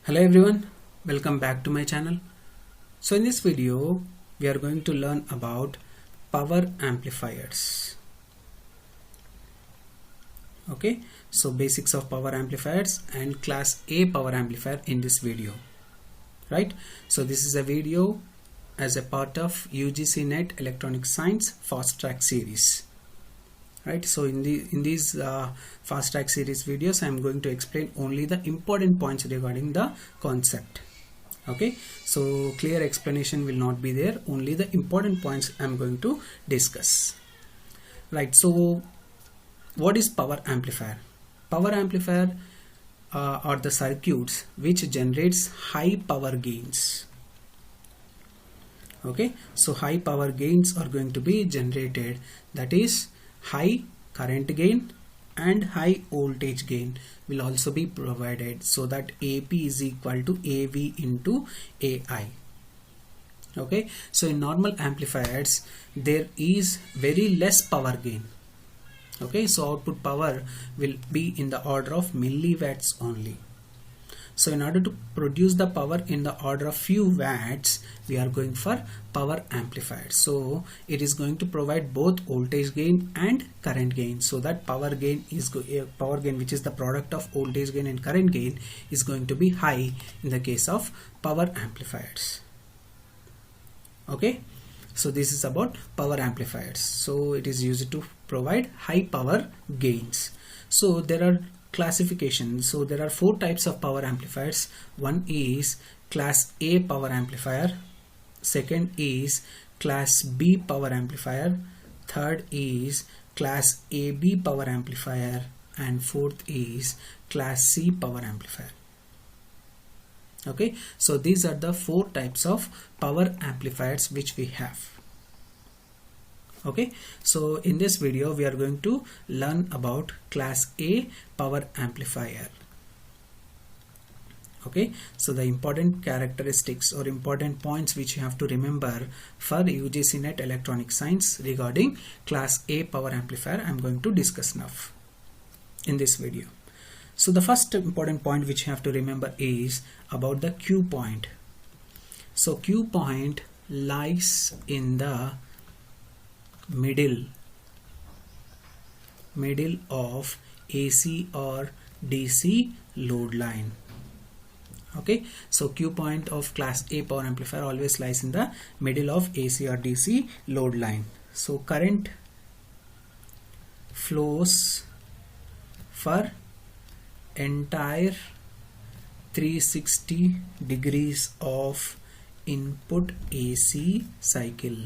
Hello everyone, welcome back to my channel. So in this video we are going to learn about power amplifiers. Okay, so basics of power amplifiers and class A power amplifier in this video, right? So this is a video as a part of UGC NET Electronic Science fast track series. Right, so in these fast track series videos I am going to explain only the important points regarding the concept. Okay, so clear explanation will not be there, only the important points I am going to discuss. Right, so what is power amplifier? Power amplifier are the circuits which generates high power gains. Okay, so high power gains are going to be generated, that is high current gain and high voltage gain will also be provided, so that AP is equal to AV into AI. Okay, so in normal amplifiers there is very less power gain. Okay, so output power will be in the order of milliwatts only. So in order to produce the power in the order of few watts, we are going for power amplifier. So it is going to provide both voltage gain and current gain, so that power gain which is the product of voltage gain and current gain is going to be high in the case of power amplifiers. Okay, so this is about power amplifiers. So it is used to provide high power gains. So there are classification. So there are four types of power amplifiers. One is class A power amplifier, second is class B power amplifier, third is class AB power amplifier, and fourth is class C power amplifier. Okay, so these are the four types of power amplifiers which we have. Okay, so in this video we are going to learn about class A power amplifier. Okay, so the important characteristics or important points which you have to remember for UGC NET Electronic Science regarding class A power amplifier I am going to discuss now in this video. So the first important point which you have to remember is about the Q point. So Q point lies in the middle of AC or DC load line. Okay, so Q point of class A power amplifier always lies in the middle of AC or DC load line. So current flows for entire 360 degrees of input AC cycle.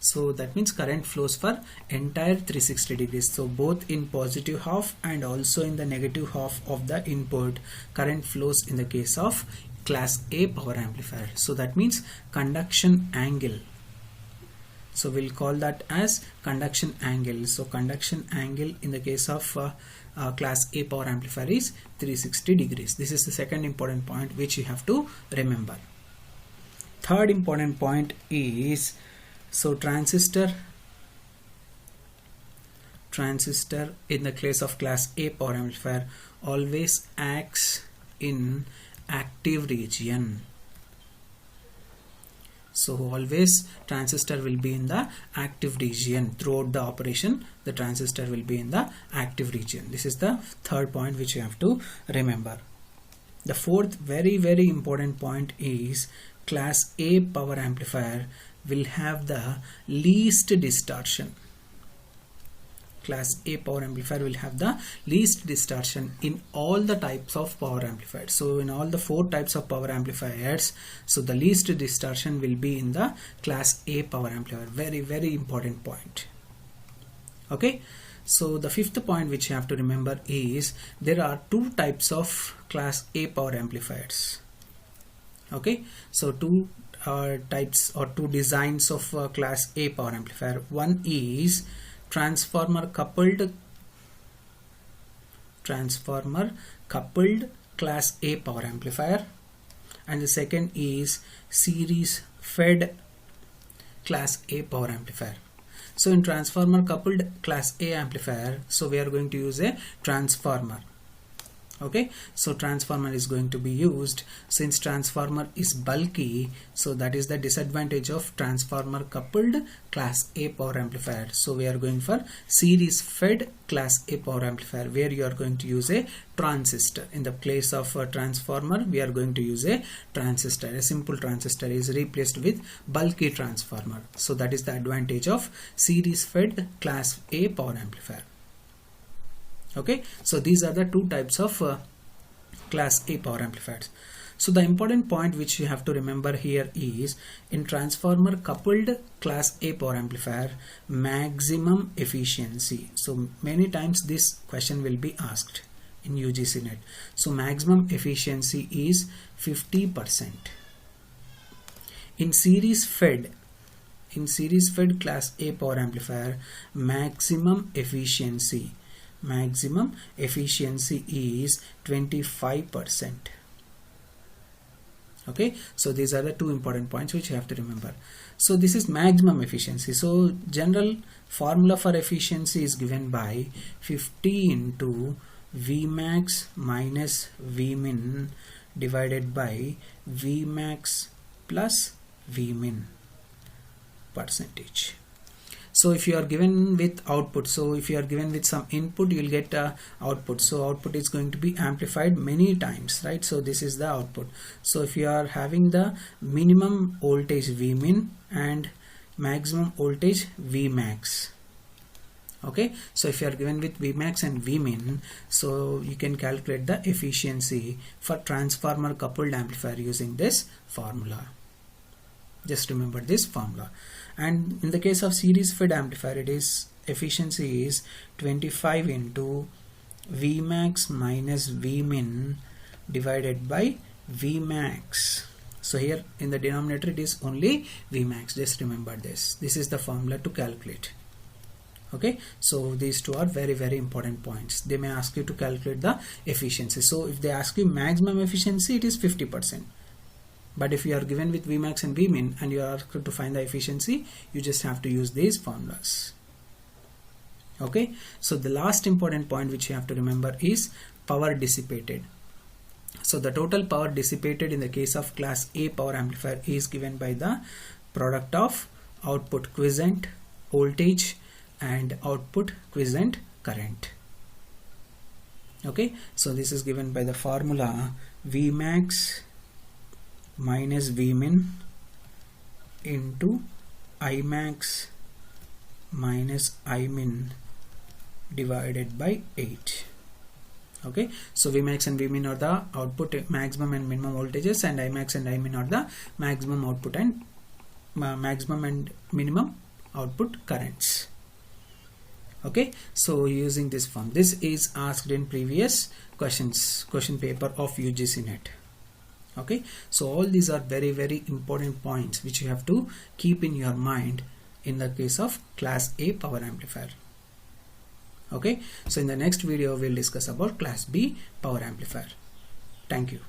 So that means current flows for entire 360 degrees. So both in positive half and also in the negative half of the input, current flows in the case of class A power amplifier. So that means conduction angle. So we'll call that as conduction angle. So conduction angle in the case of class A power amplifier is 360 degrees. This is the second important point which you have to remember. Third important point is, so transistor in the case of class A power amplifier always acts in active region. So always transistor will be in the active region throughout the operation. The transistor will be in the active region. This is the third point which you have to remember. The fourth very important point is class A power amplifier will have the least distortion. Class A power amplifier will have the least distortion in all the types of power amplifiers. So in all the four types of power amplifiers, so the least distortion will be in the class A power amplifier. Very important point. Okay, so the fifth point which you have to remember is there are two types of class A power amplifiers. Okay, so two types or two designs of class A power amplifier. One is transformer coupled class A power amplifier, and the second is series fed class A power amplifier. So in transformer coupled class A amplifier, so we are going to use a transformer. Okay, so transformer is going to be used. Since transformer is bulky, so that is the disadvantage of transformer coupled class A power amplifier. So we are going for series fed class A power amplifier, where you are going to use a transistor. In the place of a transformer, we are going to use a transistor. A simple transistor is replaced with bulky transformer. So that is the advantage of series fed class A power amplifier. Okay, so these are the two types of class A power amplifiers. So the important point which you have to remember here is, in transformer coupled class A power amplifier, maximum efficiency. So many times this question will be asked in UGC NET. So maximum efficiency is 50%. In series fed class A power amplifier, maximum efficiency is 25%. Okay, so these are the two important points which you have to remember. So this is maximum efficiency. So general formula for efficiency is given by 50 into Vmax minus Vmin divided by Vmax plus Vmin percentage. So if you are given with output, so if you are given with some input, you will get output. So output is going to be amplified many times, right? So this is the output. So if you are having the minimum voltage Vmin and maximum voltage Vmax, okay, so if you are given with Vmax and Vmin, so you can calculate the efficiency for transformer coupled amplifier using this formula. Just remember this formula. And in the case of series fed amplifier, it is efficiency is 25 into Vmax minus Vmin divided by Vmax. So here in the denominator it is only Vmax. Just remember this. This is the formula to calculate. Okay, so these two are very, very important points. They may ask you to calculate the efficiency. So if they ask you maximum efficiency, it is 50%. But if you are given with Vmax and Vmin and you are asked to find the efficiency, you just have to use these formulas. Okay, so the last important point which you have to remember is power dissipated. So the total power dissipated in the case of class A power amplifier is given by the product of output quiescent voltage and output quiescent current. Okay, so this is given by the formula Vmax minus Vmin into Imax minus Imin divided by 8. Okay, so Vmax and Vmin are the output maximum and minimum voltages, and Imax and Imin are the maximum output and maximum and minimum output currents. Okay, so using this form, this is asked in previous question paper of UGC NET. Okay, so all these are very, very important points which you have to keep in your mind in the case of class A power amplifier. Okay, so in the next video we'll discuss about class B power amplifier. Thank you.